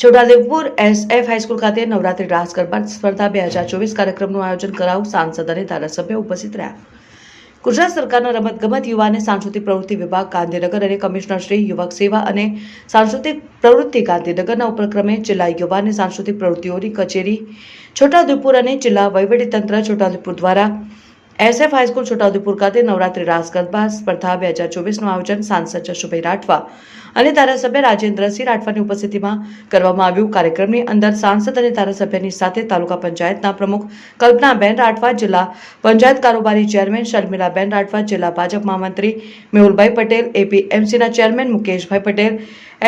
Chhota Udepur SF high school ખાતે નવરાત્રી રાસ ગરબા સ્પર્ધા 2024 કાર્યક્રમનું આયોજન કરાયું। સાંસદ અને ધારાસભ્યો ઉપસ્થિત રહ્યા। ગુજરાત સરકારના રમતગમત યુવા અને સાંસ્કૃતિક પ્રવૃત્તિ વિભાગ ગાંધીનગર અને કમિશનર શ્રી યુવક સેવા અને સાંસ્કૃતિક પ્રવૃત્તિ ગાંધીનગરના ઉપક્રમે જિલ્લા યુવા અને સાંસ્કૃતિક પ્રવૃત્તિઓની કચેરી છોટાઉદેપુર અને જિલ્લા વહીવટીતંત્ર છોટાઉદેપુર દ્વારા SF હાઈસ્કૂલ છોટાઉદેપુર ખાતે નવરાત્રી રાસ ગરબા સ્પર્ધા 2024નું આયોજન સાંસદ જશુભાઈ રાઠવા અને ધારાસભ્ય રાજેન્દ્રસિંહ રાઠવાની ઉપસ્થિતિમાં કરવામાં આવ્યું। કાર્યક્રમની અંદર સાંસદ અને ધારાસભ્યની સાથે તાલુકા પંચાયતના પ્રમુખ કલ્પનાબેન રાઠવા, જિલ્લા પંચાયત કારોબારી ચેરમેન શર્મિલાબેન રાઠવા, જિલ્લા ભાજપ મહામંત્રી મેહુલભાઈ પટેલ, APMCના ચેરમેન મુકેશભાઈ પટેલ,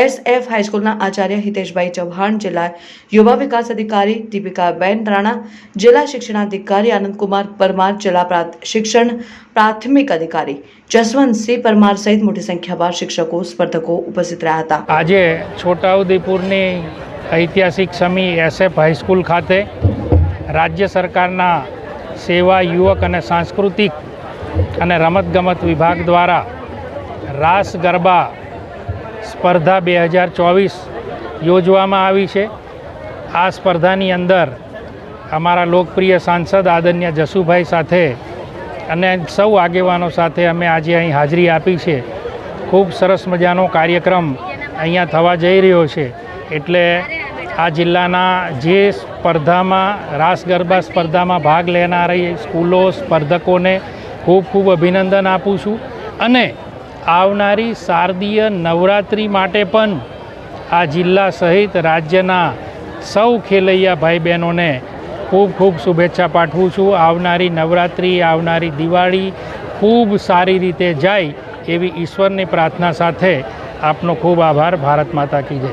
SF હાઈસ્કૂલના આચાર્ય હિતેશભાઈ ચૌહાણ, જિલ્લા યુવા વિકાસ અધિકારી દીપિકાબેન રાણા, જિલ્લા શિક્ષણાધિકારી આનંદકુમાર પરમાર, જિલ્લા શિક્ષણ પ્રાથમિક અધિકારી જસવંતસિંહ પરમાર સહિત મોટી સંખ્યામાં શિક્ષકો સ્પર્ધકો ઉપસ્થિત રહ્યા હતા। આજે છોટાઉદેપુરની ઐતિહાસિક સમી SF હાઈસ્કૂલ ખાતે રાજ્ય સરકારના સેવા, યુવક અને સાંસ્કૃતિક અને રમતગમત વિભાગ દ્વારા રાસ ગરબા સ્પર્ધા 2024 યોજવામાં આવી છે। આ સ્પર્ધાની અંદર અમારા લોકપ્રિય સાંસદ આદરણીય જશુભાઈ સાથે અને સૌ આગેવાનો સાથે અમે આજે અહીં હાજરી આપી છે। ખૂબ સરસ મજાનો કાર્યક્રમ અહીંયા થવા જઈ રહ્યો છે। એટલે આ જિલ્લાના જે સ્પર્ધામાં રાસ ગરબા સ્પર્ધામાં ભાગ લેનારી સ્કૂલો, સ્પર્ધકોને ખૂબ ખૂબ અભિનંદન આપું છું અને આવનારી શારદીય નવરાત્રિ માટે પણ આ જિલ્લા સહિત રાજ્યના સૌ ખેલૈયા ભાઈ બહેનોને ખૂબ ખૂબ શુભેચ્છા પાઠવું છું। આવનારી નવરાત્રિ, આવનારી દિવાળી ખૂબ સારી રીતે જાય એવી ઈશ્વરની પ્રાર્થના સાથે આપનો ખૂબ આભાર। ભારત માતા કી જય।